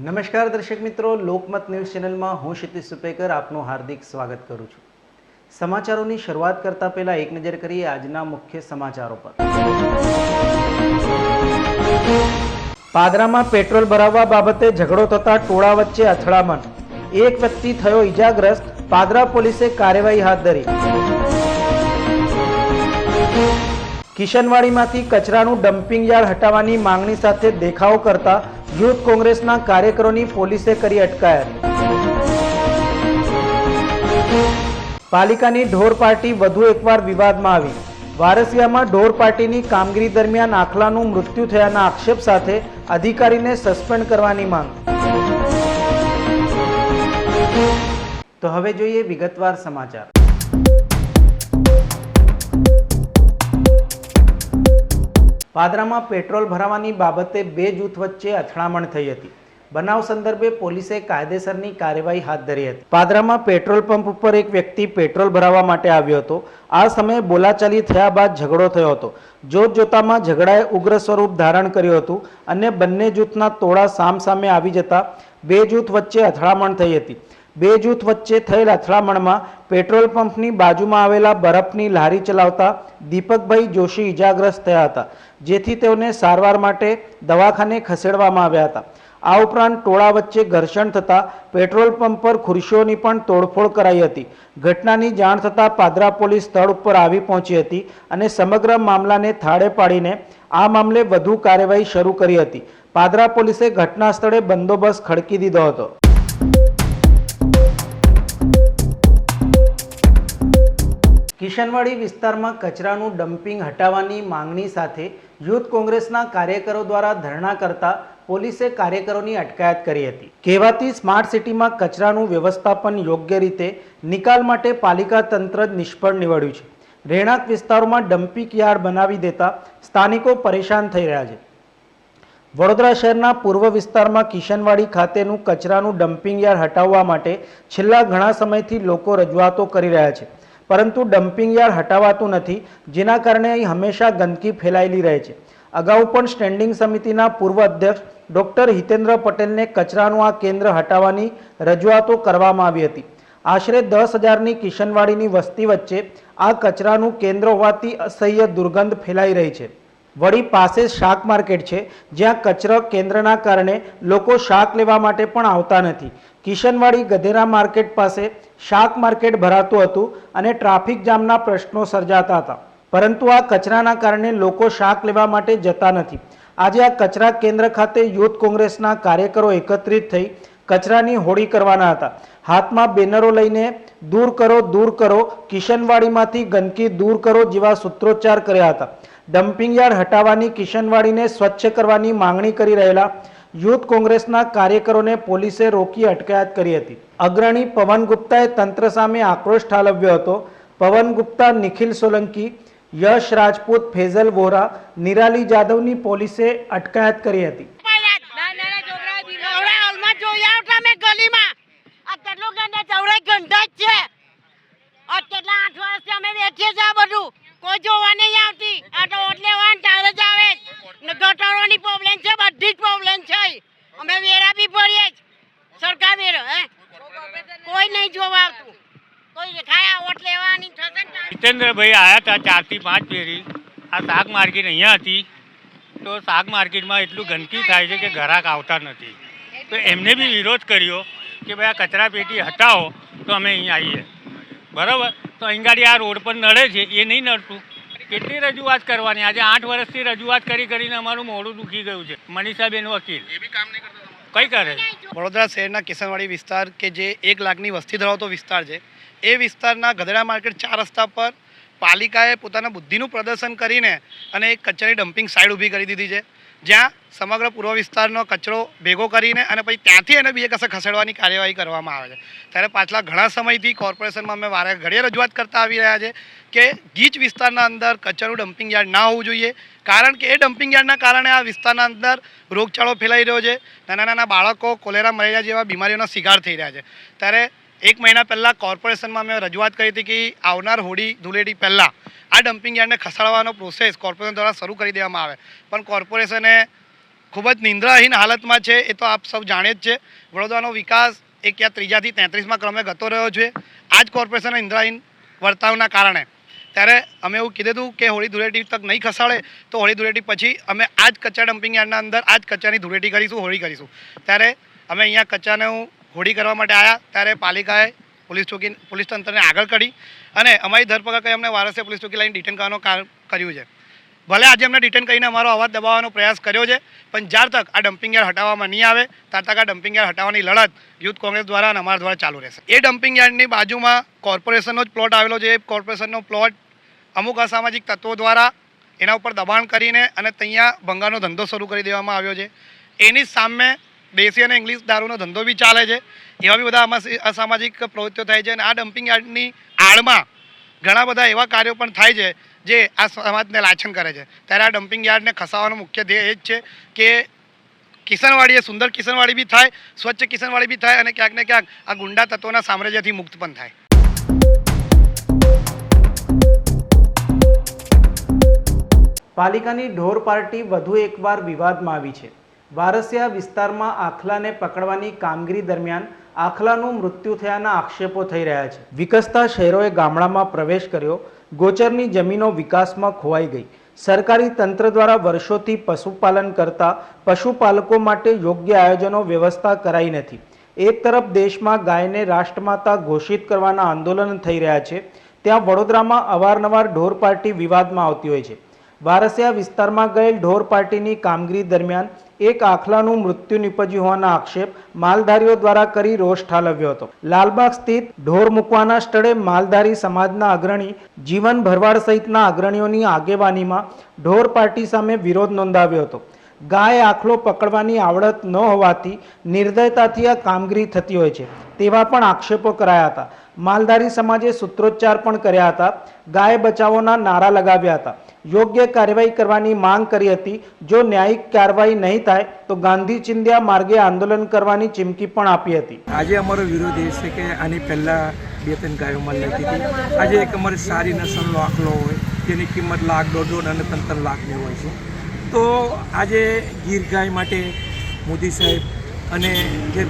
નમસ્કાર દર્શક મિત્રો, લોકમત ન્યૂઝ ચેનલમાં હું ક્ષિતિજ સુપેકર આપનું હાર્દિક સ્વાગત કરું છું। સમાચારોની શરૂઆત કરતા પહેલા એક નજર કરીએ આજના મુખ્ય સમાચારો પર। પાદરામાં પેટ્રોલ ભરાવવા બાબતે ઝઘડો થતા ટોળા વચ્ચે અથડામણ, એક વ્યક્તિ થયો ઈજાગ્રસ્ત, પાદરા પોલીસે કાર્યવાહી હાથ ધરી। કિશનવાડીમાંથી કચરાનું ડમ્પિંગ યાર્ડ હટાવવાની માંગણી સાથે દેખાવો કરતા યુથ કોંગ્રેસના કાર્યકરોની પોલીસે કરી અટકાયત। પાલિકાની ઢોર પાર્ટી વધુ એકવાર વિવાદમાં આવી। વારસિયામાં ઢોર પાર્ટીની કામગીરી દરમિયાન આખલાનું મૃત્યુ થયાના આક્ષેપ સાથે અધિકારીને સસ્પેન્ડ કરવાની માંગ। તો હવે જોઈએ વિગતવાર સમાચાર। પાદરામાં પેટ્રોલ ભરાવાની બાબતે બે જૂથ વચ્ચે અથડામણ થઈ હતી। બનાવ સંદર્ભે પોલીસે કાયદેસરની કાર્યવાહી હાથ ધરી હતી। પાદરામાં પેટ્રોલ પંપ ઉપર એક વ્યક્તિ પેટ્રોલ ભરાવવા માટે આવ્યો હતો। આ સમયે બોલાચાલી થયા બાદ ઝઘડો થયો હતો। જોતજોતામાં ઝઘડાએ ઉગ્ર સ્વરૂપ ધારણ કર્યું હતું અને બંને જૂથના ટોળા સામસામે આવી જતા બે જૂથ વચ્ચે અથડામણ થઈ હતી। બે જૂથ વચ્ચે થયેલ અથડામણમાં પેટ્રોલ પંપની બાજુમાં આવેલા બરફની લારી ચલાવતા દીપકભાઈ જોશી ઈજાગ્રસ્ત થયા હતા, જેથી તેઓને સારવાર માટે દવાખાને ખસેડવામાં આવ્યા હતા। આ ઉપરાંત ટોળા વચ્ચે ઘર્ષણ થતાં પેટ્રોલ પંપ પર ખુરશીઓની પણ તોડફોડ કરાઈ હતી। ઘટનાની જાણ થતાં પાદરા પોલીસ સ્થળ ઉપર આવી પહોંચી હતી અને સમગ્ર મામલાને થાળે પાડીને આ મામલે વધુ કાર્યવાહી શરૂ કરી હતી। પાદરા પોલીસે ઘટના સ્થળે બંદોબસ્ત ખડકી દીધો હતો। કિશનવાડી વિસ્તારમાં કચરાનું ડમ્પિંગ હટાવવાની માંગણી સાથે યુથ કોંગ્રેસના કાર્યકરો દ્વારા ધરણા કરતા પોલીસે કાર્યકરોની અટકાયત કરી હતી। કહેવાતી સ્માર્ટ સિટીમાં કચરાનું વ્યવસ્થાપન યોગ્ય રીતે નિકાલ માટે પાલિકા તંત્ર જ નિષ્ફળ નીવડ્યું છે। રહેણાંક વિસ્તારોમાં ડમ્પિંગ યાર્ડ બનાવી દેતા સ્થાનિકો પરેશાન થઈ રહ્યા છે। વડોદરા શહેરના પૂર્વ વિસ્તારમાં કિશનવાડી ખાતેનું કચરાનું ડમ્પિંગ યાર્ડ હટાવવા માટે છેલ્લા ઘણા સમયથી લોકો રજૂઆતો કરી રહ્યા છે, પરંતુ ડમ્પિંગ યાર્ડ હટાવાતું નથી, જેના કારણે અહીં હંમેશા ગંદકી ફેલાયેલી રહે છે। અગાઉ પણ સ્ટેન્ડિંગ સમિતિના પૂર્વ અધ્યક્ષ ડોક્ટર હિતેન્દ્ર પટેલને કચરાનું આ કેન્દ્ર હટાવવાની રજૂઆતો કરવામાં આવી હતી। આશરે 10,000ની કિશનવાડીની વસ્તી વચ્ચે આ કચરાનું કેન્દ્ર હોવાથી અસહ્ય દુર્ગંધ ફેલાઈ રહી છે। વળી પાસે શાક માર્કેટ છે, જ્યાં કચરો કેન્દ્રના કારણે લોકો શાક લેવા માટે પણ આવતા નથી। કિશનવાડી ગધેરા માર્કેટ પાસે શાક માર્કેટ ભરાતું હતું અને ટ્રાફિક જામના પ્રશ્નો સર્જાતા હતા, પરંતુ આ કચરાના કારણે લોકો શાક લેવા માટે જતા નથી। આજે આ કચરા કેન્દ્ર ખાતે યુથ કોંગ્રેસના કાર્યકરો એકત્રિત થઈ કચરાની હોળી કરવાના હતા। હાથમાં બેનરો લઈને દૂર કરો કિશનવાડીમાંથી ગંદકી દૂર કરો જેવા સૂત્રોચ્ચાર કર્યા હતા। ડમ્પિંગ યાર્ડ હટાવવાની કિશનવાડીને સ્વચ્છ કરવાની માંગણી કરી રહેલા યુથ કોંગ્રેસના કાર્યકરોને પોલીસે રોકી અટકાયત કરી હતી। અગ્રણી પવન ગુપ્તાએ તંત્ર સામે આક્રોશ ઠાલવ્યો હતો। પવન ગુપ્તા, નિખિલ સોલંકી, યશ રાજપૂત, ફેઝલ વોરા, નિરાલી જાદવની પોલીસે અટકાયત કરી હતી। કોઈ જોવા નહીં આવતી, આ તો ઓટ લેવા તારે જ આવે। ગટરોની પ્રોબ્લેમ છે, બધી જ પ્રોબ્લેમ છે। અમે વેરા બી ભરીએ જ, સરકાર વેરો હે, કોઈ નહીં જોવા આવતું। કોઈ ખાયા ઓટ લેવાની થશે। જીતેન્દ્રભાઈ આવ્યા હતા 4 થી 5 ફેરી। આ શાક માર્કેટ અહીંયા હતી, તો શાક માર્કેટમાં એટલું ગંદકી થાય છે કે ગ્રાહક આવતા નથી, તો એમને બી વિરોધ કર્યો કે ભાઈ આ કચરા પેટી હટાવો તો અમે અહીં આવીએ, બરાબર। તો અહીં ગાડી આ રોડ પર નડે છે, એ નહીં નડતું। કેટલી રજૂઆત કરવાની? આજે 8 વર્ષથી રજૂઆત કરીને અમારું મોઢું દુખી ગયું છે। મનીષાબેન વકીલ એ બી કામ નહીં કરતા, કઈ કરે? વડોદરા શહેરના કિશનવાડી વિસ્તાર કે જે 1 લાખની વસ્તી ધરાવતો વિસ્તાર છે, એ વિસ્તારના ગધેડા માર્કેટ 4 રસ્તા પર પાલિકાએ પોતાના બુદ્ધિનું પ્રદર્શન કરીને અને એક કચરાની ડમ્પિંગ સાઇડ ઊભી કરી દીધી છે, જ્યાં સમગ્ર પૂર્વ વિસ્તારનો કચરો ભેગો કરીને અને પછી ત્યાંથી એને બીજે કશે ખસેડવાની કાર્યવાહી કરવામાં આવે છે। ત્યારે પાછલા ઘણા સમયથી કોર્પોરેશનમાં અમે વારે ઘડીએ રજૂઆત કરતા આવી રહ્યા છે કે ગીચ વિસ્તારના અંદર કચરાનું ડમ્પિંગ યાર્ડ ના હોવું જોઈએ, કારણ કે એ ડમ્પિંગ યાર્ડના કારણે આ વિસ્તારના અંદર રોગચાળો ફેલાઈ રહ્યો છે। નાના નાના બાળકો કોલેરા, મલેરિયા જેવા બીમારીઓના શિકાર થઈ રહ્યા છે। ત્યારે 1 મહિના પહેલાં કોર્પોરેશનમાં મેં રજૂઆત કરી હતી કે આવનાર હોળી ધૂળેટી પહેલાં આ ડમ્પિંગ યાર્ડને ખસેડવાનો પ્રોસેસ કોર્પોરેશન દ્વારા શરૂ કરી દેવામાં આવે, પણ કોર્પોરેશને ખૂબ જ નિંદ્રાહીન હાલતમાં છે. એ તો આપ સૌ જાણે જ છે. વડોદરાનો વિકાસ એક યા ત્રીજાથી 33મા ક્રમે જતો રહ્યો છે આ જ કોર્પોરેશનના નિંદ્રાહીન વર્તાવના કારણે. ત્યારે અમે એવું કીધું હતું કે હોળી ધૂળેટી તક નહીં ખસાડે તો હોળી ધૂળેટી પછી અમે આ જ કચરા ડમ્પિંગ યાર્ડના અંદર આ જ કચરાની ધૂળેટી કરીશું, હોળી કરીશું. ત્યારે અમે અહીંયા કચરાને હોળી કરવા માટે આવ્યા ત્યારે પાલિકાએ પોલીસ તંત્રને આગળ કરી અને અમારી ધરપકડ કરી અમને વારસે પોલીસ ચોકી લાઈને ડિટેન કરવાનું કર્યું છે. ભલે આજે અમને ડિટેન કરીને અમારો અવાજ દબાવવાનો પ્રયાસ કર્યો છે, પણ જ્યાર તક આ ડમ્પિંગ યાર્ડ હટાવવામાં નહીં આવે ત્યાર તક આ ડમ્પિંગ યાર્ડ હટાવવાની લડત યુથ કોંગ્રેસ દ્વારા અને અમારા દ્વારા ચાલુ રહેશે. એ ડમ્પિંગ યાર્ડની બાજુમાં કોર્પોરેશનનો જ પ્લોટ આવેલો છે. એ કોર્પોરેશનનો પ્લોટ અમુક અસામાજિક તત્વો દ્વારા એના ઉપર દબાણ કરીને અને ત્યાં ભંગારનો ધંધો શરૂ કરી દેવામાં આવ્યો છે. એની સામે દેશી અને ઇંગ્લિશ દારૂનો ધંધો બી ચાલે છે. એવા બી બધા આમાં અસામાજિક પ્રવૃત્તિઓ થાય છે અને આ ડમ્પિંગ યાર્ડની આડમાં ઘણા બધા એવા કાર્યો પણ થાય છે જે આ સમાજને લાછન કરે છે. ત્યારે આ ડમ્પિંગ યાર્ડને ખસાવવાનો મુખ્ય ધ્યેય એ જ છે કે કિશનવાડી એ સુંદર કિશનવાડી બી થાય, સ્વચ્છ કિશનવાડી બી થાય અને ક્યાંક ને ક્યાંક આ ગુંડા તત્વોના સામ્રાજ્યથી મુક્ત પણ થાય. પાલિકાની ઢોર પાર્ટી વધુ એકવાર વિવાદમાં આવી છે. વારસિયા વિસ્તારમાં આખલાને પકડવાની કામગીરી દરમિયાન આખલાનું મૃત્યુ થયાના આક્ષેપો થઈ રહ્યા છે. વિકસતા શહેરોએ ગામડામાં પ્રવેશ કર્યો, ગોચરની જમીનો વિકાસમાં ખોવાઈ ગઈ. સરકારી તંત્ર દ્વારા વર્ષોથી પશુપાલન કરતા પશુપાલકો માટે યોગ્ય આયોજનો વ્યવસ્થા કરાઈ નથી. એક તરફ દેશમાં ગાયને રાષ્ટ્રમાતા ઘોષિત કરવાના આંદોલન થઈ રહ્યા છે, ત્યાં વડોદરામાં અવારનવાર ઢોર પાર્ટી વિવાદમાં આવતી હોય છે. વારસિયા વિસ્તારમાં ગયેલ ઢોર પાર્ટીની કામગીરી દરમિયાન એક આખલાનું મૃત્યુ નિપજ્યું હોવાના આક્ષેપ માલધારીઓ દ્વારા કરી રોષ ઠાલવ્યો હતો. લાલબાગ સ્થિત ઢોર મૂકવાના સ્થળે માલધારી સમાજના અગ્રણી જીવન ભરવાડ સહિતના અગ્રણીઓની આગેવાનીમાં ઢોર પાર્ટી સામે વિરોધ નોંધાવ્યો હતો. ગાય આખલો પકડવાની આવડત ન હોવાથી નિર્દયતાથી આ કામગીરી થતી હોય છે તેવા પણ આક્ષેપો કરાયા હતા. માલધારી સમાજે સૂત્રોચ્ચાર પણ કર્યા હતા, ગાય બચાવોના નારા લગાવ્યા હતા, યોગ્ય કાર્યવાહી કરવાની માંગ કરી હતી. જો ન્યાયિક કાર્યવાહી નહીં થાય તો ગાંધી ચિંધ્યા માર્ગે આંદોલન કરવાની ચીમકી પણ આપી હતી. આજે અમારો વિરોધ એ છે કે આની પહેલાં 2-3 ગાયો મળી હતી. આજે એક અમારી સારી નસલનો આખલો હોય જેની કિંમત લાખ, 1.5 અને 3 લાખની હોય છે. તો આજે ગીર ગાય માટે મોદી સાહેબ અને જે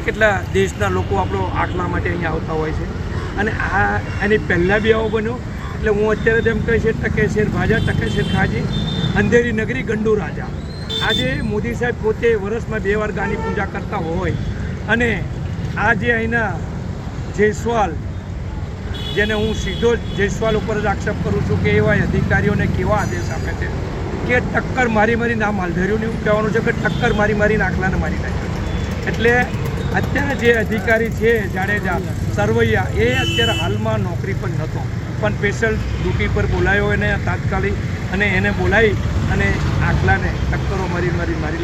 કેટલા દેશના લોકો આપણો આખલા માટે અહીંયા આવતા હોય છે અને એની પહેલાં બી આવો બન્યો. એટલે હું અત્યારે તેમ કહે છે ટકેશેર ભાજા, ટકેશેર ખાજી, અંધેરી નગરી, ગંડુ રાજા. આજે મોદી સાહેબ પોતે વર્ષમાં 2 વાર ગાની પૂજા કરતા હોય અને આજે અહીંના જયસ્વાલ, જેને હું સીધો જયસ્વાલ ઉપર જ આક્ષેપ કરું છું કે એવા અધિકારીઓને કેવા આદેશ આપે છે કે ટક્કર મારીને આ માલધારીઓને એવું કહેવાનું છે કે ટક્કર મારીને આખલાને મારી નાખ્યો. એટલે અત્યારે જે અધિકારી છે જાડેજા સરવૈયા, એ અત્યારે હાલમાં નોકરી પર નહોતો પણ સ્પેશિયલ ડ્યુટી પર બોલાયો એને તાત્કાલિક અને એને બોલાવી અને આખલાને ટક્કરો મારી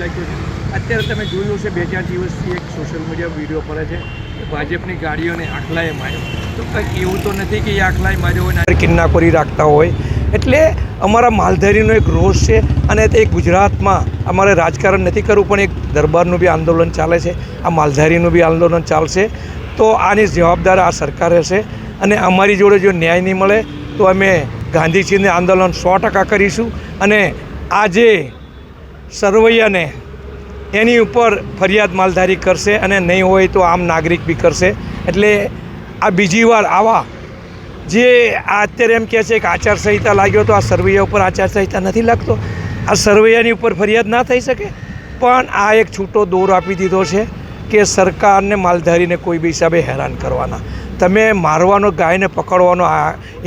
નાખ્યો છે. અત્યારે તમે જોયું છે 2-4 દિવસથી એક સોશિયલ મીડિયા વિડીયો પડે છે કે ભાજપની ગાડીઓને આખલાએ માર્યો. તો કંઈક એવું તો નથી કે એ આખલાએ માર્યો હોય, કિન્નાખોરી રાખતા હોય. એટલે અમારા માલધારીનો એક રોષ છે અને તે ગુજરાતમાં અમારે રાજકારણ નથી કરવું પણ એક દરબારનું બી આંદોલન ચાલે છે, આ માલધારીનું બી આંદોલન ચાલશે. તો આની જવાબદાર આ સરકાર રહેશે અને અમારી જોડે જો ન્યાય નહીં મળે તો અમે ગાંધીજીને આંદોલન 100% કરીશું અને આ જે સરવૈયાને એની ઉપર ફરિયાદ માલધારી કરશે અને નહીં હોય તો આમ નાગરિક બી કરશે. એટલે આ બીજી વાર આવા જે આ અત્યારે એમ કહે છે કે આચારસંહિતા લાગ્યો તો આ સરવૈયા ઉપર આચારસંહિતા નથી લાગતો. આ સરવૈયાની ઉપર ફરિયાદ ના થઈ શકે, પણ આ એક છૂટો દોર આપી દીધો છે કે સરકારને માલધારીને કોઈ બી હિસાબે હેરાન કરવાના. તમે મારવાનો, ગાયને પકડવાનો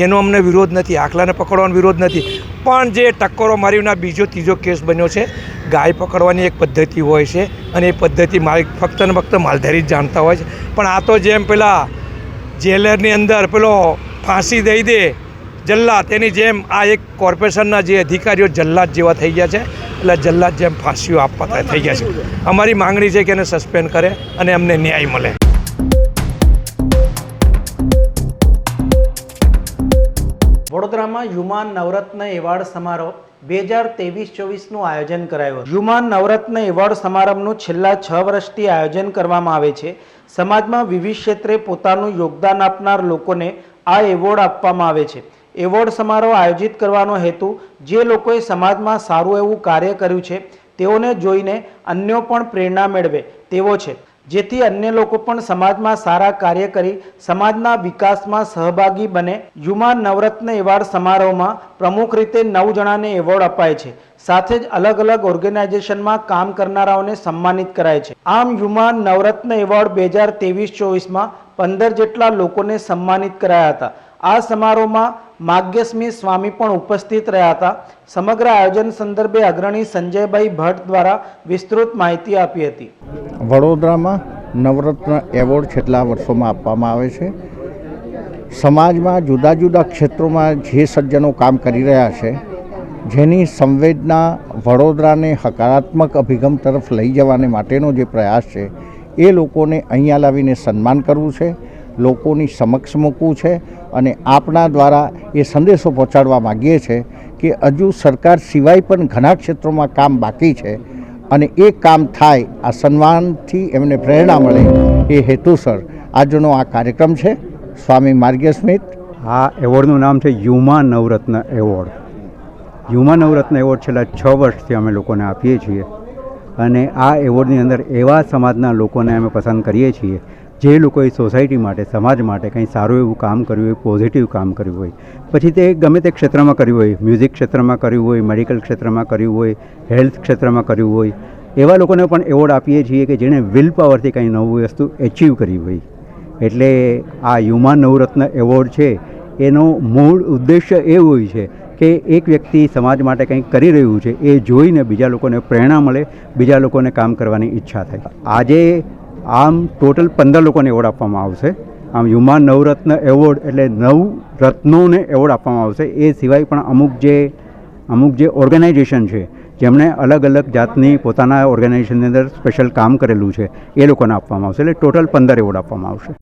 એનો અમને વિરોધ નથી, આખલાને પકડવાનો વિરોધ નથી, પણ જે ટક્કરો મારીને બીજો 3જો કેસ બન્યો છે. ગાય પકડવાની એક પદ્ધતિ હોય છે અને એ પદ્ધતિ ફક્ત ને ફક્ત માલધારી જ જાણતા હોય છે. પણ આ તો જેમ પેલા જેલરની અંદર પેલો ફાંસી દઈ દે જલ્લાદ, તેની જેમ આ એક કોર્પોરેશનના જે અધિકારીઓ જલ્લાદ જેવા થઈ ગયા છે. એટલે જલ્લાદ જેમ ફાંસીઓ આપવા થઈ ગયા છે. અમારી માંગણી છે કે એને સસ્પેન્ડ કરે અને અમને ન્યાય મળે. વડોદરામાં યુમાન નવરત્ન એવોર્ડ સમારોહ 2023-24નું આયોજન કરાયું હતું. યુમાન નવરત્ન એવોર્ડ સમારંભનું છેલ્લા 6 વર્ષથી આયોજન કરવામાં આવે છે. સમાજમાં વિવિધ ક્ષેત્રે પોતાનું યોગદાન આપનાર લોકોને આ એવોર્ડ આપવામાં આવે છે. એવોર્ડ સમારોહ આયોજિત કરવાનો હેતુ જે લોકોએ સમાજમાં સારું એવું કાર્ય કર્યું છે તેઓને જોઈને અન્યો પણ પ્રેરણા મેળવે તેવો છે, જેથી અન્ય લોકો પણ સમાજમાં સારા કાર્ય કરી સમાજના વિકાસમાં સહભાગી બને. યુમાન નવરત્ન એવોર્ડ સમારોહમાં પ્રમુખ રીતે 9 જણાને એવોર્ડ અપાય છે. સાથે જ અલગ અલગ ઓર્ગેનાઇઝેશનમાં કામ કરનારાઓને સન્માનિત કરાય છે. આમ યુમાન નવરત્ન એવોર્ડ 2023-24માં 15 જેટલા લોકોને સન્માનિત કરાયા હતા. આ સમારોહમાં માગ્યસ્મી સ્વામી પણ ઉપસ્થિત રહ્યા હતા. સમગ્ર આયોજન સંદર્ભે અગ્રણી સંજયભાઈ ભટ્ટ દ્વારા વિસ્તૃત માહિતી આપી હતી. વડોદરામાં નવરત્ન એવોર્ડ છેલ્લા વર્ષોમાં આપવામાં આવે છે. સમાજમાં જુદા જુદા ક્ષેત્રોમાં જે સજ્જનો કામ કરી રહ્યા છે, જેની સંવેદના વડોદરાને હકારાત્મક અભિગમ તરફ લઈ જવાને માટેનો જે પ્રયાસ છે, એ લોકોને અહીંયા લાવીને સન્માન કરવું છે, લોકોની સમક્ષ મૂકવું છે અને આપણા દ્વારા એ સંદેશો પહોંચાડવા માગીએ છીએ કે હજુ સરકાર સિવાય પણ ઘણા ક્ષેત્રોમાં કામ બાકી છે અને એ કામ થાય, આ સન્માનથી એમને પ્રેરણા મળે એ હેતુસર આજનો આ કાર્યક્રમ છે. સ્વામી માર્ગસ્મિત. આ એવોર્ડનું નામ છે યુમા નવરત્ન એવોર્ડ. યુમા નવરત્ન એવોર્ડ છેલ્લા 6 વર્ષથી અમે લોકોને આપીએ છીએ અને આ એવોર્ડની અંદર એવા સમાજના લોકોને અમે પસંદ કરીએ છીએ જે લોકોએ સોસાયટી માટે, સમાજ માટે કંઈ સારું એવું કામ કર્યું હોય, પોઝિટિવ કામ કર્યું હોય, પછી તે ગમે તે ક્ષેત્રમાં કર્યું હોય, મ્યુઝિક ક્ષેત્રમાં કર્યું હોય, મેડિકલ ક્ષેત્રમાં કર્યું હોય, હેલ્થ ક્ષેત્રમાં કર્યું હોય, એવા લોકોને પણ એવોર્ડ આપીએ છીએ કે જેણે વિલ પાવરથી કંઈ નવું વસ્તુ એચીવ કરી હોય. એટલે આ યુમા નવરત્ન એવોર્ડ છે એનો મૂળ ઉદ્દેશ્ય એ હોય છે કે એક વ્યક્તિ સમાજ માટે કંઈક કરી રહ્યું છે એ જોઈને બીજા લોકોને પ્રેરણા મળે, બીજા લોકોને કામ કરવાની ઈચ્છા થાય. આજે આમ ટોટલ 15 લોકોને એવોર્ડ આપવામાં આવશે. આમ યુમા નવરત્ન એવોર્ડ એટલે 9 રત્નોને એવોર્ડ આપવામાં આવશે. એ સિવાય પણ અમુક જે ઓર્ગેનાઇઝેશન છે જેમણે અલગ અલગ જાતની પોતાના ઓર્ગેનાઇઝેશનની અંદર સ્પેશિયલ કામ કરેલું છે એ લોકોને આપવામાં આવશે. એટલે ટોટલ 15 એવોર્ડ આપવામાં આવશે.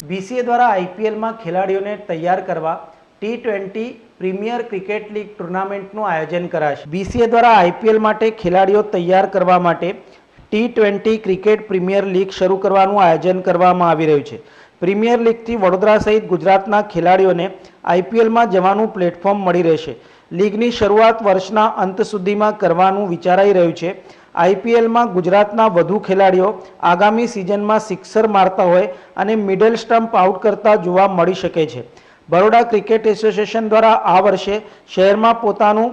BCA દ્વારા IPLમાં ખેલાડીઓને તૈયાર કરવા T20 પ્રીમિયર ક્રિકેટ લીગ ટુર્નામેન્ટનું આયોજન કરાશે. BCA દ્વારા IPL માટે ખેલાડીઓ તૈયાર કરવા માટે T20 ક્રિકેટ પ્રીમિયર લીગ શરૂ કરવાનું આયોજન કરવામાં આવી રહ્યું છે. પ્રીમિયર લીગથી વડોદરા સહિત ગુજરાતના ખેલાડીઓને IPLમાં જવાનું પ્લેટફોર્મ મળી રહેશે. લીગની શરૂઆત વર્ષના અંત સુધીમાં કરવાનું વિચારાઈ રહ્યું છે. IPLમાં ગુજરાતના વધુ ખેલાડીઓ આગામી સિઝનમાં સિક્સર મારતા હોય અને મિડલ સ્ટમ્પ આઉટ કરતા જોવા મળી શકે છે. બરોડા ક્રિકેટ એસોસિએશન દ્વારા આ વર્ષે શહેરમાં પોતાનું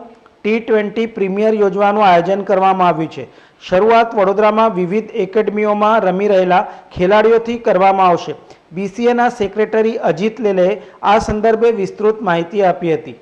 T20 પ્રીમિયર યોજવાનું આયોજન કરવામાં આવ્યું છે. શરૂઆત વડોદરામાં વિવિધ એકેડમીઓમાં રમી રહેલા ખેલાડીઓથી કરવામાં આવશે. BCAના સેક્રેટરી અજીત લેલેએ આ સંદર્ભે વિસ્તૃત માહિતી આપી હતી.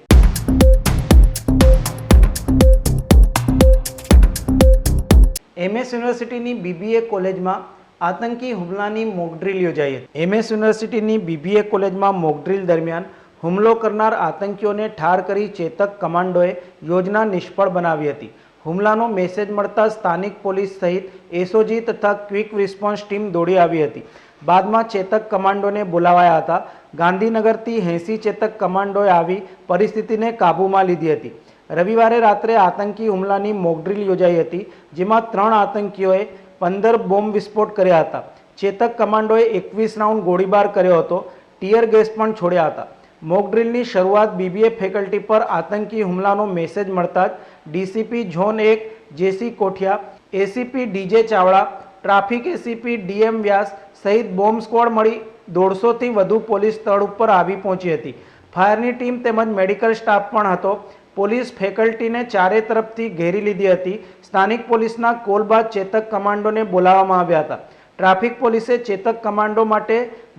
MS યુનિવર્સિટીની BBA કોલેજમાં આતંકી હુમલાની મોકડ્રીલ યોજાઈ હતી. MS યુનિવર્સિટીની BBA કોલેજમાં મોકડ્રીલ દરમિયાન હુમલો કરનાર આતંકીઓને ઠાર કરી ચેતક કમાન્ડોએ યોજના નિષ્ફળ બનાવી હતી. હુમલાનો મેસેજ મળતા સ્થાનિક પોલીસ સહિત SOG તથા ક્વિક રિસ્પોન્સ ટીમ દોડી આવી હતી. બાદમાં ચેતક કમાન્ડોને બોલાવાયા હતા. ગાંધીનગરથી 80 ચેતક કમાન્ડોએ આવી પરિસ્થિતિને કાબૂમાં લીધી હતી. રવિવારે રાત્રે આતંકી હુમલાની મોકડ્રીલ યોજાઈ હતી, જેમાં 3 આતંકીઓએ 15 બોમ્બ વિસ્ફોટ કર્યા હતા. ચેતક કમાન્ડોએ 21 રાઉન્ડ ગોળીબાર કર્યો હતો. ટીયર ગેસ પણ છોડ્યા હતા. મોકડ્રીલની શરૂઆત BBA ફેકલ્ટી પર આતંકી હુમલાનો મેસેજ મળતા જ DCP zone 1 JC Kothiya, ACP DJ Chavda, traffic ACP DM વ્યાસ સહિત બોમ્બ સ્ક્વોડ મળી 150થી વધુ પોલીસ સ્થળ ઉપર આવી પહોંચી હતી. ફાયરની ટીમ તેમજ મેડિકલ સ્ટાફ પણ હતો. પોલીસ ફેકલ્ટીને ચારે તરફથી ઘેરી લીધી હતી. સ્થાનિક પોલીસના કોલ બાદ ચેતક કમાન્ડોને બોલાવવામાં આવ્યા હતા. ટ્રાફિક પોલીસે ચેતક કમાન્ડો માટે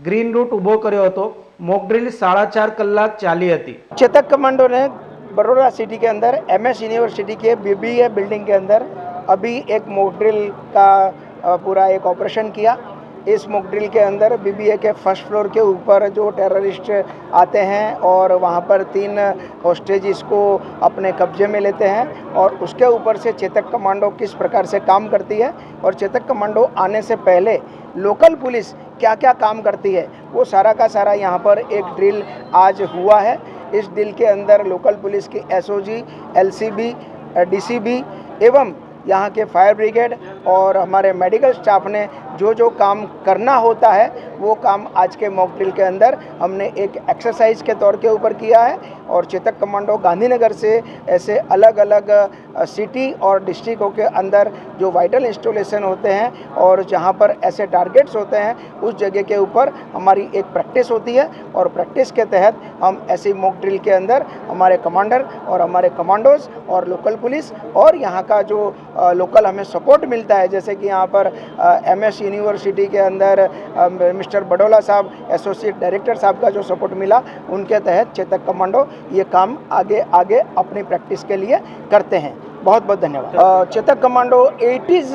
ગ્રીન રૂટ ઊભો કર્યો હતો. મોકડ્રીલ 4.5 કલાક ચાલી હતી. चेतक कमांडो ने बड़ौदा सिटी के अंदर MS यूनिवर्सिटी के BBA बिल्डिंग के अंदर अभी एक मॉक ड्रिल का पूरा एक ऑपरेशन किया. इस मॉक ड्रिल के अंदर BBA के फर्स्ट फ्लोर के ऊपर जो टेररिस्ट आते हैं और वहाँ पर 3 हॉस्टेजिस को अपने कब्जे में लेते हैं और उसके ऊपर से चेतक कमांडो किस प्रकार से काम करती है और चेतक कमांडो आने से पहले लोकल पुलिस क्या क्या काम करती है, वो सारा का सारा यहाँ पर एक ड्रिल आज हुआ है। इस ड्रिल के अंदर लोकल पुलिस की एसओजी, एलसीबी, डीसीबी एवं यहाँ के फायर ब्रिगेड और हमारे मेडिकल स्टाफ ने जो जो काम करना होता है वो काम आज के मॉक ड्रिल के अंदर हमने एक एक्सरसाइज के तौर के ऊपर किया है। और चेतक कमांडो गांधीनगर से ऐसे अलग अलग सिटी और डिस्ट्रिक्टों के अंदर जो वाइटल इंस्टॉलेशन होते हैं और जहाँ पर ऐसे टारगेट्स होते हैं उस जगह के ऊपर हमारी एक प्रैक्टिस होती है और प्रैक्टिस के तहत हम ऐसी मॉक ड्रिल के अंदर हमारे कमांडर और हमारे कमांडोज और लोकल पुलिस और यहाँ का जो लोकल हमें सपोर्ट मिलता है, जैसे कि यहाँ पर MS यूनिवर्सिटी के अंदर मिस्टर बडोला साहब एसोसिएट डायरेक्टर साहब का जो सपोर्ट मिला, उनके तहत चेतक कमांडो ये काम आगे आगे अपनी प्रैक्टिस के लिए करते हैं। बहुत बहुत धन्यवाद। Chetak commando 80s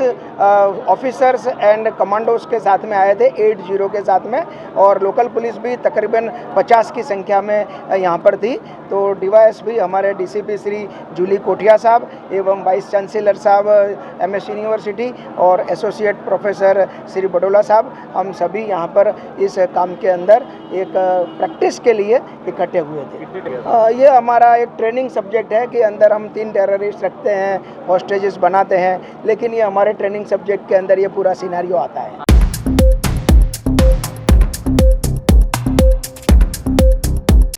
officers and commandos के साथ में आए थे, 80 के साथ में, और लोकल पुलिस भी तकरीबन 50 की संख्या में यहाँ पर थी। तो DYSP हमारे DCP श्री जूली कोठिया साहब एवं वाइस चांसलर साहब MS यूनिवर्सिटी और एसोसिएट प्रोफेसर श्री बडोला साहब, हम सभी यहाँ पर इस काम के अंदर एक प्रैक्टिस के लिए इकट्ठे हुए थे। ये हमारा एक ट्रेनिंग सब्जेक्ट है कि अंदर हम 3 टेररिस्ट रखते हैं, हॉस्टेजेस बनाते हैं, लेकिन ये हमारे ट्रेनिंग सब्जेक्ट के अंदर ये पूरा सिनेरियो आता है।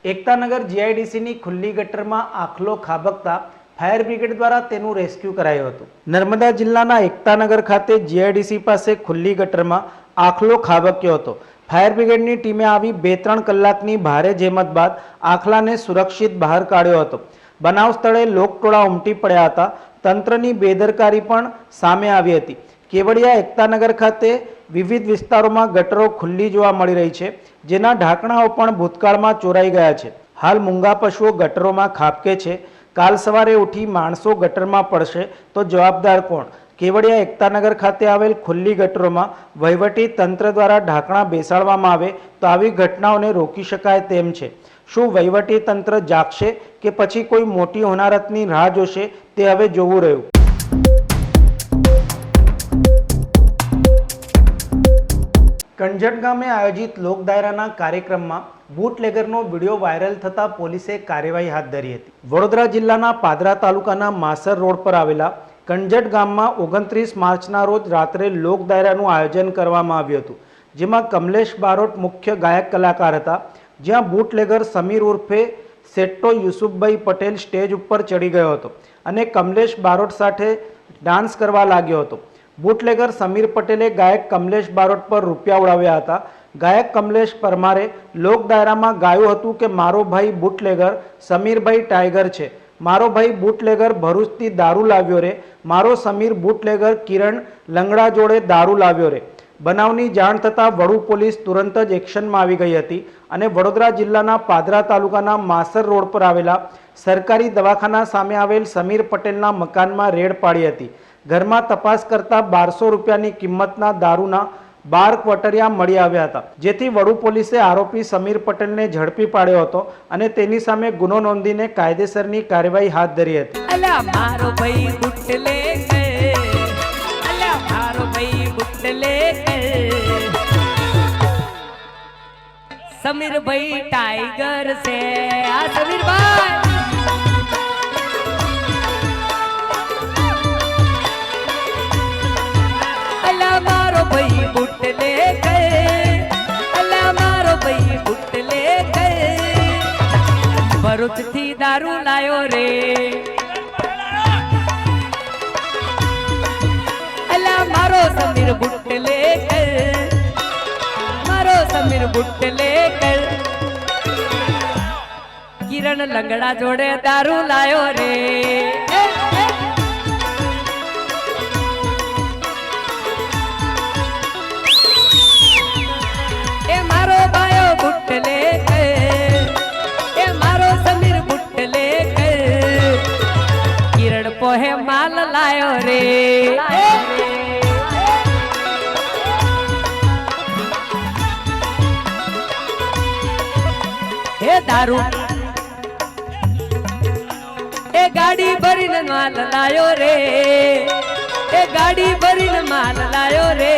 એકતાનગર GIDCની ખુલ્લી ગટરમાં આખલો ખાબકતા ફાયર બ્રિગેડ દ્વારા તેનું રેસ્ક્યુ કરાયું હતું। નર્મદા જિલ્લાના એકતાનગર ખાતે GIDC પાસે ખુલ્લી ગટરમાં આખલો ખાબક્યો હતો। ફાયર બ્રિગેડની ટીમે આવી 2-3 કલાકની ભારે જહેમત બાદ આખલાને સુરક્ષિત બહાર કાઢ્યો હતો। બનાવ સ્થળે લોકટોળા ઉમટી પડ્યા હતા। તંત્રની બેદરકારી પણ સામે આવી હતી। કેવડિયા એકતાનગર ખાતે વિવિધ વિસ્તારોમાં ગટરો ખુલ્લી જોવા મળી રહી છે, જેના ઢાંકણાઓ પણ ભૂતકાળમાં ચોરાઈ ગયા છે। હાલ મૂંગા પશુઓ ગટરોમાં ખાબકે છે। કાલ સવારે ઉઠી માણસો ગટરમાં પડશે તો જવાબદાર કોણ? કેવડિયા એકતાનગર ખાતે આવેલ ખુલ્લી ગટરોમાં વહીવટી તંત્ર દ્વારા ઢાંકણા બેસાડવામાં આવે તો આવી ઘટનાઓને રોકી શકાય તેમ છે। શું વહીવટી તંત્ર જાગશે કે પછી કોઈ મોટી હોનારતની રાહ જોશે તે હવે જોવું રહ્યું। કણજટ ગામે આયોજિત લોક દાયરાના કાર્યક્રમમાં બુટલેગરનો વિડીયો વાયરલ થતા પોલીસે કાર્યવાહી હાથ ધરી હતી। વડોદરા જિલ્લાના પાદરા તાલુકાના માસર રોડ પર આવેલા કણજટ ગામમાં 29 માર્ચના રોજ રાત્રે લોક દાયરાનું આયોજન કરવામાં આવ્યું હતું, જેમાં કમલેશ બારોટ મુખ્ય ગાયક કલાકાર હતા। જ્યાં બુટલેગર સમીર ઉર્ફે સેટ્ટો યુસુફભાઈ પટેલ સ્ટેજ ઉપર ચડી ગયો હતો અને કમલેશ બારોટ સાથે ડાન્સ કરવા લાગ્યો હતો। બુટલેગર સમીર પટેલે ગાયક કમલેશ બારોટ પર રૂપિયા ઉડાવ્યા હતા। ગાયક કમલેશ પરમારે લોક દાયરામાં ગાયું હતું કે મારો ભાઈ બુટલેગર સમીરભાઈ ટાઈગર છે, મારો ભાઈ બુટલેગર ભરૂચથી દારૂ લાવ્યો રે, મારો સમીર બુટલેગર કિરણ લંગડા જોડે દારૂ લાવ્યો રે। બનાવની જાણ થતાં વડુ પોલીસ તુરંત જ એક્શનમાં આવી ગઈ હતી અને વડોદરા જિલ્લાના પાદરા તાલુકાના માસર રોડ પર આવેલા સરકારી દવાખાના સામે આવેલ સમીર પટેલના મકાનમાં રેડ પાડી હતી। ઘરમાં તપાસ કરતા 1200 રૂપિયાની કિંમતના દારૂના 12 ક્વોટરિયા મળી આવ્યા હતા, જેથી વડુ પોલીસે આરોપી સમીર પટેલને ઝડપી પાડ્યો હતો અને તેની સામે ગુનો નોંધીને કાયદેસરની કાર્યવાહી હાથ ધરી હતી। અલા મારો ભાઈ બુટલેગર, અલા મારો ભાઈ બુટલેગર, સમીરભાઈ ટાઈગર છે આ સમીરભાઈ। અલા મારો ભાઈ બુટલેગર, અલા મારો ભાઈ બુટલેગર, ભરૂચથી દારૂ લાયો રે, અલા મારો સમીર બુટલેગર, મારો સમીર બુટલેગર, કિરણ લંગડા જોડે દારૂ લાયો રે। એ મારો બાયો બુટલેગર, એ મારો સમીર બુટલેગર, કિરણ પોહે માલ લાયો રે। હે દારૂ એ ગાડી ભરીને માલ લાયો રે, એ ગાડી ભરીને માલ લાયો રે।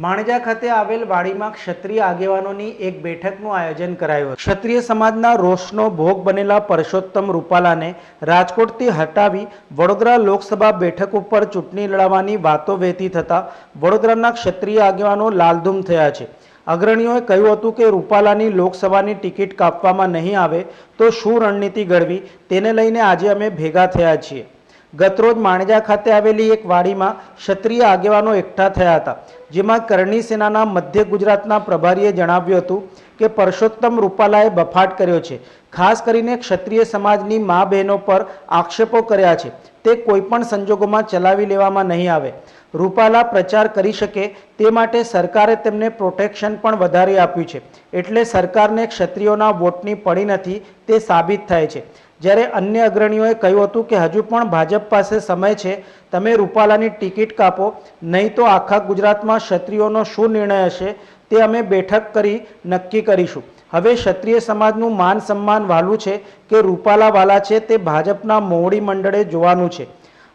માણજા ખાતે આવેલ વાડીમાં ક્ષત્રિય આગેવાનોની એક બેઠકનું આયોજન કરાયું હતું. ક્ષત્રિય સમાજના રોષનો ભોગ બનેલા પરસોત્તમ રૂપાલાને રાજકોટથી હટાવી વડોદરા લોકસભા બેઠક ઉપર ચૂંટણી લડવાની વાતો વહેતી થતા વડોદરાના ક્ષત્રિય આગેવાનો લાલધૂમ થયા છે. અગ્રણીઓએ કહ્યું હતું કે રૂપાલાની લોકસભાની ટિકિટ કાપવામાં નહીં આવે તો શું રણનીતિ ઘડવી તેને લઈને આજે અમે ભેગા થયા છીએ. ગતરોજ માણજા ખાતે આવેલી એક વાડીમાં ક્ષત્રિય આગેવાનો એકઠા થયા હતા, જેમાં કરણી સેનાના મધ્ય ગુજરાતના પ્રભારીએ જણાવ્યું હતું કે પરસોત્તમ રૂપાલાએ બફાટ કર્યો છે. ખાસ કરીને ક્ષત્રિય સમાજની મા બહેનો પર આક્ષેપો કર્યા છે, તે કોઈપણ સંજોગોમાં ચલાવી લેવામાં નહીં આવે. રૂપાલા પ્રચાર કરી શકે તે માટે સરકારે તેમને પ્રોટેક્શન પણ વધારી આપ્યું છે, એટલે સરકારને ક્ષત્રિયોના વોટની પડી નથી તે સાબિત થાય છે. જ્યારે અન્ય અગ્રણીઓએ કહ્યું હતું કે હજુ પણ ભાજપ પાસે સમય છે, તમે રૂપાલાની ટિકિટ કાપો, નહીં તો આખા ગુજરાતમાં ક્ષત્રિયોનો શું નિર્ણય હશે તે અમે બેઠક કરી નક્કી કરીશું. હવે ક્ષત્રિય સમાજનું માન સન્માન વાલું છે કે રૂપાલા વાલા છે તે ભાજપના મોવડી મંડળે જોવાનું છે.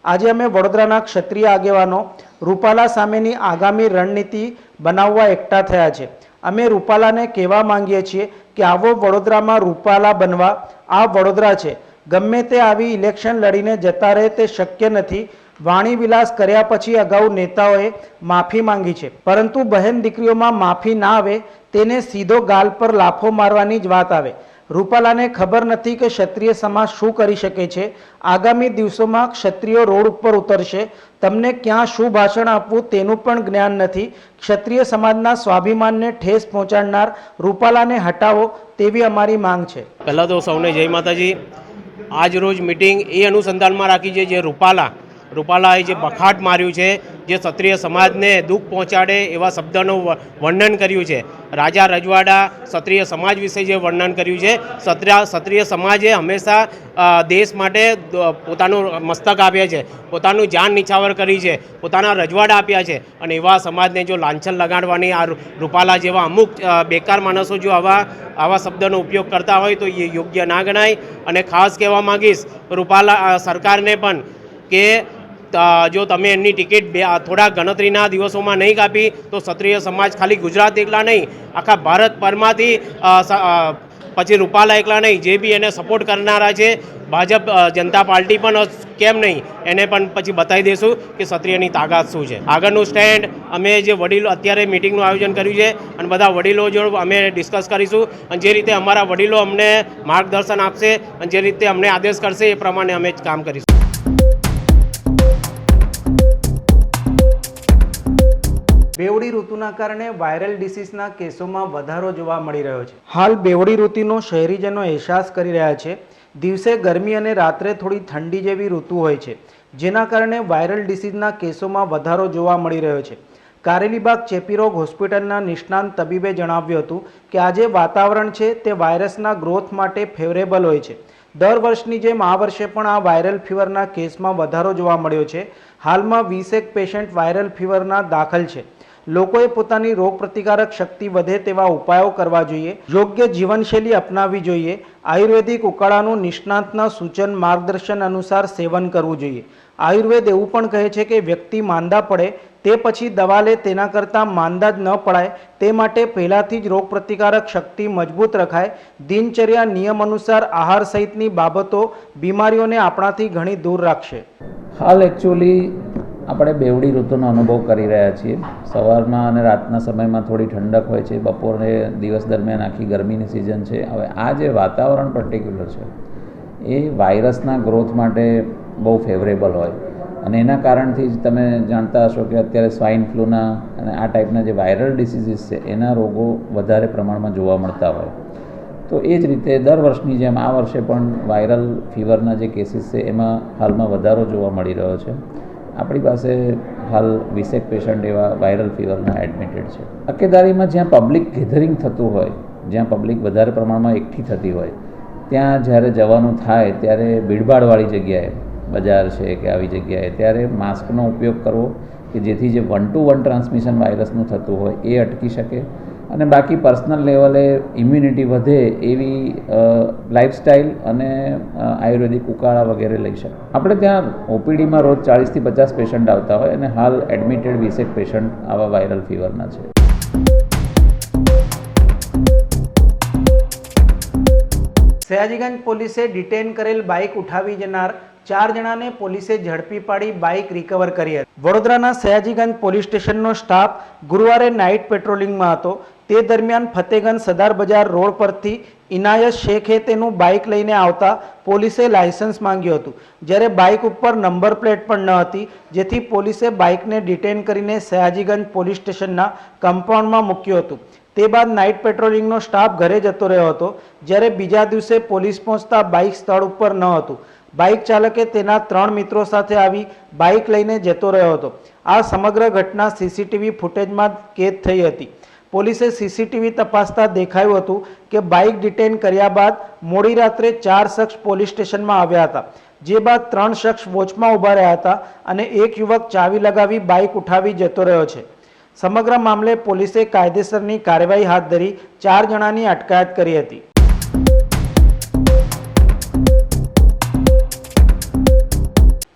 આજે અમે વડોદરાના ક્ષત્રિય આગેવાનો રૂપાલા સામેની આગામી રણનીતિ બનાવવા એકઠા થયા છે. અમે રૂપાલાને કહેવા માંગીએ છીએ કે આવો વડોદરામાં રૂપાલા બનવા. આ વડોદરા છે, ગમે તે આવી ઇલેક્શન લડીને જતા રહે તે શક્ય નથી. વાણી વિલાસ કર્યા પછી અગાઉ નેતાઓએ માફી માંગી છે, પરંતુ બહેન દીકરીઓમાં માફી ના આવે તેને સીધો ગાલ પર લાફો મારવાની જ વાત આવે. રૂપાલાને ખબર નથી કે ક્ષત્રિય સમાજ શું કરી શકે છે. આગામી દિવસોમાં ક્ષત્રિયો રોડ ઉપર ઉતરશે. તમને ક્યાં શું ભાષણ આપવું તેનું પણ જ્ઞાન નથી. ક્ષત્રિય સમાજના સ્વાભિમાનને ઠેસ પહોંચાડનાર રૂપાલાને હટાવો તેવી અમારી માંગ છે. પહેલાં તો સૌને જય માતાજી. આજ રોજ મિટિંગ એ અનુસંધાનમાં રાખી છે જે રૂપાલાએ જે બખાટ માર્યું છે, જે ક્ષત્રિય સમાજને દુઃખ પહોંચાડે એવા શબ્દનું વર્ણન કર્યું છે. રાજા રજવાડા ક્ષત્રિય સમાજ વિશે જે વર્ણન કર્યું છે, ક્ષત્રિય સમાજે હંમેશા દેશ માટે પોતાનું મસ્તક આપ્યા છે, પોતાનું જાન નિછાવર કરી છે, પોતાના રજવાડા આપ્યા છે, અને એવા સમાજને જો લાંછન લગાડવાની આ રૂપાલા જેવા અમુક બેકાર માણસો જો આવા શબ્દનો ઉપયોગ કરતા હોય તો એ યોગ્ય ના ગણાય. અને ખાસ કહેવા માગીશ રૂપાલા સરકારને પણ કે જો તમે એમની ટિકિટ થોડા ગણતરીના દિવસોમાં નહીં કાપી તો ક્ષત્રિય સમાજ ખાલી ગુજરાત એકલા નહીં, આખા ભારત પરમાંથી પછી રૂપાલા એકલા નહીં, જે બી એને સપોર્ટ કરનારા છે ભાજપ જનતા પાર્ટી પણ કેમ નહીં, એને પણ પછી બતાવી દઈશું કે ક્ષત્રિયની તાકાત શું છે. આગળનું સ્ટેન્ડ અમે જે વડીલો અત્યારે મિટિંગનું આયોજન કર્યું છે અને બધા વડીલો જોડે અમે ડિસ્કસ કરીશું, અને જે રીતે અમારા વડીલો અમને માર્ગદર્શન આપશે અને જે રીતે અમને આદેશ કરશે એ પ્રમાણે અમે કામ કરીશું. બેવડી ઋતુના કારણે વાયરલ ડિસીઝના કેસોમાં વધારો જોવા મળી રહ્યો છે. હાલ બેવડી ઋતુનો શહેરીજનો અહેસાસ કરી રહ્યા છે. દિવસે ગરમી અને રાત્રે થોડી ઠંડી જેવી ઋતુ હોય છે, જેના કારણે વાયરલ ડિસીઝના કેસોમાં વધારો જોવા મળી રહ્યો છે. કારેલીબાગ ચેપીરોગ હોસ્પિટલના નિષ્ણાંત તબીબે જણાવ્યું હતું કે આજે વાતાવરણ છે તે વાયરસના ગ્રોથ માટે ફેવરેબલ હોય છે. દર વર્ષની જેમ આ વર્ષે પણ આ વાયરલ ફીવરના કેસમાં વધારો જોવા મળ્યો છે. હાલમાં 20 પેશન્ટ વાયરલ ફીવરના દાખલ છે. લોકોએ પોતાની રોગપ્રતિકારક શક્તિ વધે તેવા ઉપાયો કરવા જોઈએ, યોગ્ય જીવનશૈલી અપનાવવી જોઈએ. આયુર્વેદિક ઉકાળાનું નિષ્ણાંતના સૂચન માર્ગદર્શન અનુસાર સેવન કરવું જોઈએ. આયુર્વેદ એવું પણ કહે છે કે વ્યક્તિ માંદા પડે તે પછી દવા લે તેના કરતાં માંદા જ ન પડાય તે માટે પહેલાંથી જ રોગપ્રતિકારક શક્તિ મજબૂત રખાય. દિનચર્યા નિયમ અનુસાર આહાર સહિતની બાબતો બીમારીઓને આપણાથી ઘણી દૂર રાખશે. હાલ એકચ્યુઅલી આપણે બેવડી ઋતુનો અનુભવ કરી રહ્યા છીએ. સવારમાં અને રાતના સમયમાં થોડી ઠંડક હોય છે, બપોરે દિવસ દરમિયાન આખી ગરમીની સિઝન છે. હવે આ જે વાતાવરણ પર્ટિક્યુલર છે એ વાયરસના ગ્રોથ માટે બહુ ફેવરેબલ હોય, અને એના કારણથી જ તમે જાણતા હશો કે અત્યારે સ્વાઇન ફ્લૂના અને આ ટાઈપના જે વાયરલ ડિસીઝીસ છે એના રોગો વધારે પ્રમાણમાં જોવા મળતા હોય. તો એ જ રીતે દર વર્ષની જેમ આ વર્ષે પણ વાયરલ ફીવરના જે કેસીસ છે એમાં હાલમાં વધારો જોવા મળી રહ્યો છે. આપણી પાસે હાલ 20 પેશન્ટ એવા વાયરલ ફીવરના એડમિટેડ છે. તકેદારીમાં જ્યાં પબ્લિક ગેધરિંગ થતું હોય, જ્યાં પબ્લિક વધારે પ્રમાણમાં એકઠી થતી હોય, ત્યાં જ્યારે જવાનું થાય ત્યારે ભીડભાડવાળી જગ્યાએ, બજાર છે કે આવી જગ્યાએ, ત્યારે માસ્કનો ઉપયોગ કરવો કે જેથી જે 1-to-1 ટ્રાન્સમિશન વાયરસનું થતું હોય એ અટકી શકે. અને બાકી પર્સનલ લેવલે ઇમ્યુનિટી વધે એવી લાઇફસ્ટાઇલ અને આયુર્વેદિક ઉકાળા વગેરે લઈ શકે. આપણે ત્યાં ઓપીડીમાં રોજ 40થી 50 પેશન્ટ આવતા હોય અને હાલ એડમિટેડ 20 પેશન્ટ આવા વાયરલ ફીવરના છે. સયાજીગંજ પોલીસે ડિટેન કરેલ બાઇક ઉઠાવી જનાર 4 જણાને પોલીસે ઝડપી પાડી બાઇક રિકવર કરી હતી. વડોદરાના સયાજીગંજ પોલીસ સ્ટેશનનો સ્ટાફ ગુરુવારે નાઇટ પેટ્રોલિંગમાં હતો. તે દરમિયાન ફતેગંજ સદાર બજાર રોડ પરથી ઇનાયત શેખે તેનું બાઇક લઈને આવતા પોલીસે લાયસન્સ માંગ્યું હતું, જ્યારે બાઇક ઉપર નંબર પ્લેટ પણ ન હતી, જેથી પોલીસે બાઇકને ડિટેન કરીને સયાજીગંજ પોલીસ સ્ટેશનના કમ્પાઉન્ડમાં મૂક્યું હતું. તે બાદ નાઇટ પેટ્રોલિંગનો સ્ટાફ ઘરે જતો રહ્યો હતો, જ્યારે બીજા દિવસે પોલીસ પહોંચતા બાઇક સ્થળ ઉપર ન હતું. બાઇક ચાલકે તેના 3 મિત્રો સાથે આવી બાઇક લઈને જતો રહ્યો હતો. આ સમગ્ર ઘટના સીસીટીવી ફૂટેજમાં કેદ થઈ હતી. પોલીસે સીસીટીવી તપાસતા દેખાયું હતું કે બાઇક ડિટેન કર્યા બાદ મોડી રાત્રે 4 શખ્સ પોલીસ સ્ટેશનમાં આવ્યા હતા, જે બાદ 3 શખ્સ વોચમાં ઊભા રહ્યા હતા અને એક યુવક ચાવી લગાવી બાઇક ઉઠાવી જતો રહ્યો છે. સમગ્ર મામલે પોલીસે કાયદેસરની કાર્યવાહી હાથ ધરી 4 જણાની અટકાયત કરી હતી.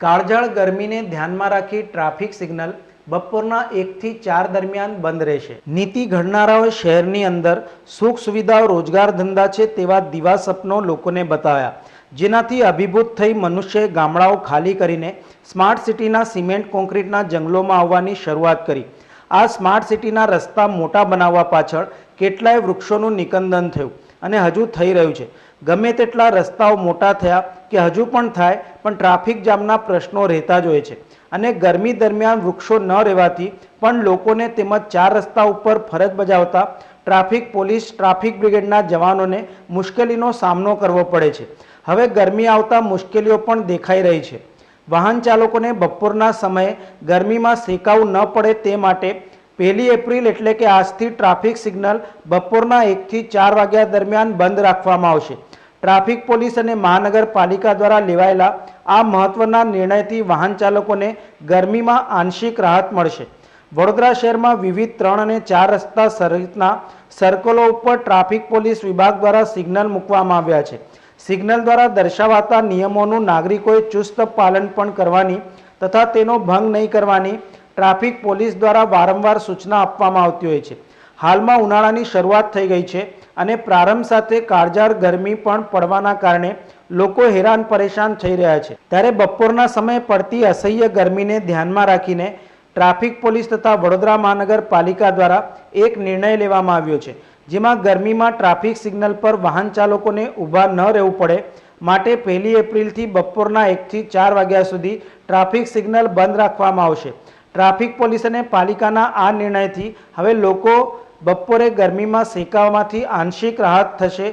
કાળઝાળ ગરમીને ધ્યાનમાં રાખી ટ્રાફિક સિગ્નલ બપોરના 1 થી 4 દરમિયાન બંધ રહેશે. નીતિ ઘડનારાઓએ શહેરની અંદર સુખ સુવિધાઓ, રોજગાર, ધંધા છે તેવા દીવા સપનો લોકોને બતાવ્યા, જેનાથી અભિભૂત થઈ મનુષ્યએ ગામડાઓ ખાલી કરીને સ્માર્ટ સિટીના સિમેન્ટ કોન્ક્રીટના જંગલોમાં આવવાની શરૂઆત કરી. આ સ્માર્ટ સિટીના રસ્તા મોટા બનાવવા પાછળ કેટલાય વૃક્ષોનું નિકંદન થયું અને હજુ થઈ રહ્યું છે. ગમે તેટલા રસ્તાઓ મોટા થયા કે હજુ પણ થાય, પણ ટ્રાફિક જામના પ્રશ્નો રહેતા જ હોય છે. અને ગરમી દરમિયાન વૃક્ષો ન રહેવાથી પણ લોકોને તેમજ 4 રસ્તા ઉપર ફરજ બજાવતા ટ્રાફિક પોલીસ, ટ્રાફિક બ્રિગેડના જવાનોને મુશ્કેલીનો સામનો કરવો પડે છે. હવે ગરમી આવતા મુશ્કેલીઓ પણ દેખાઈ રહી છે. વાહન ચાલકોને બપોરના સમયે ગરમીમાં સેકાવું ન પડે તે માટે 1 એપ્રિલ એટલે કે આજથી ટ્રાફિક સિગ્નલ બપોરના 1 થી 4 વાગ્યા દરમિયાન બંધ રાખવામાં આવશે. ટ્રાફિક પોલીસ અને મહાનગરપાલિકા દ્વારા લેવાયેલા આ મહત્વના નિર્ણયથી વાહન ચાલકોને ગરમીમાં આંશિક રાહત મળશે. વડોદરા શહેરમાં વિવિધ 3 અને 4 રસ્તા સહિતના સર્કલો ઉપર ટ્રાફિક પોલીસ વિભાગ દ્વારા સિગ્નલ મૂકવામાં આવ્યા છે. સિગ્નલ દ્વારા દર્શાવાતા નિયમોનું નાગરિકોએ ચુસ્ત પાલન પણ કરવાની તથા તેનો ભંગ નહીં કરવાની ટ્રાફિક પોલીસ દ્વારા વારંવાર સૂચના આપવામાં આવતી હોય છે. હાલમાં ઉનાળાની શરૂઆત થઈ ગઈ છે અને પ્રારંભ સાથે કાળઝાળ ગરમી પણ પડવાના કારણે લોકો હેરાન પરેશાન થઈ રહ્યા છે. ત્યારે બપોરના સમયે પડતી અસહ્ય ગરમીને ધ્યાનમાં રાખીને ટ્રાફિક પોલીસ તથા વડોદરા મહાનગરપાલિકા દ્વારા એક નિર્ણય લેવામાં આવ્યો છે, જેમાં ગરમીમાં ટ્રાફિક સિગ્નલ પર વાહન ચાલકોને ઊભા ન રહેવું પડે માટે 1 એપ્રિલથી બપોરના 1 થી 4 વાગ્યા સુધી ટ્રાફિક સિગ્નલ બંધ રાખવામાં આવશે. ટ્રાફિક પોલીસ અને પાલિકાના આ નિર્ણયથી હવે લોકો બપોરે ગરમીમાં સેકાવામાંથી આંશિક રાહત થશે.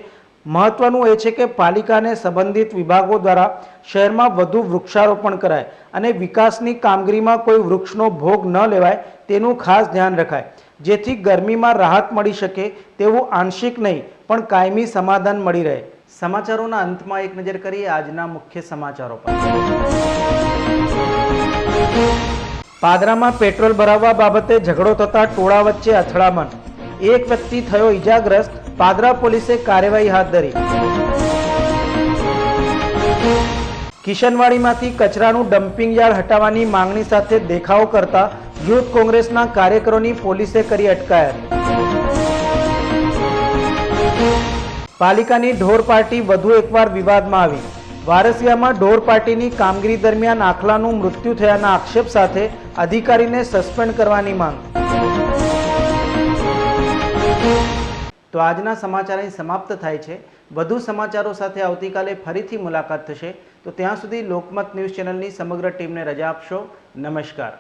મહત્વનું એ છે કે પાલિકા અને સંબંધિત વિભાગો દ્વારા શહેરમાં વધુ વૃક્ષારોપણ કરાય અને વિકાસની કામગીરીમાં કોઈ વૃક્ષનો ભોગ ન લેવાય તેનું ખાસ ધ્યાન રખાય, જેથી ગરમીમાં રાહત મળી શકે તેવું આંશિક નહીં પણ કાયમી સમાધાન મળી રહે. સમાચારોના અંતમાં એક નજર કરીએ આજના મુખ્ય સમાચારો પર. પાદરામાં પેટ્રોલ ભરાવવા બાબતે ઝઘડો થતા ટોળા વચ્ચે અથડામણ. એક વ્યક્તિ થયો ઈજાગ્રસ્ત. પાદરા પોલીસે કાર્યવાહી હાથ ધરી. કિશનવાડીમાંથી કચરાનું ડમ્પિંગ યાર્ડ હટાવવાની માંગણી સાથે દેખાવો કરતા યુથ કોંગ્રેસના કાર્યકરોની પોલીસે કરી અટકાયત. પાલિકાની ઢોર પાર્ટી વધુ એકવાર વિવાદમાં આવી. વારસિયામાં ઢોર પાર્ટીની કામગીરી દરમિયાન આખલાનું મૃત્યુ થયાના આક્ષેપ સાથે અધિકારીને સસ્પેન્ડ કરવાની માંગ. તો આજના સમાચાર અહીં સમાપ્ત થાય છે. વધુ સમાચારો સાથે આવતીકાલે ફરીથી મુલાકાત થશે. તો ત્યાં સુધી લોકમત ન્યૂઝ ચેનલની સમગ્ર ટીમને રજા આપશો. નમસ્કાર.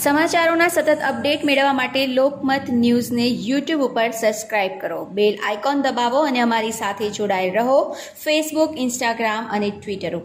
સમાચારોના સતત અપડેટ મેળવવા માટે લોકમત ન્યૂઝને યુટ્યુબ ઉપર સબસ્ક્રાઇબ કરો, બેલ આઇકોન દબાવો અને અમારી સાથે જોડાયેલ રહો ફેસબુક, ઇન્સ્ટાગ્રામ અને ટ્વિટર ઉપર.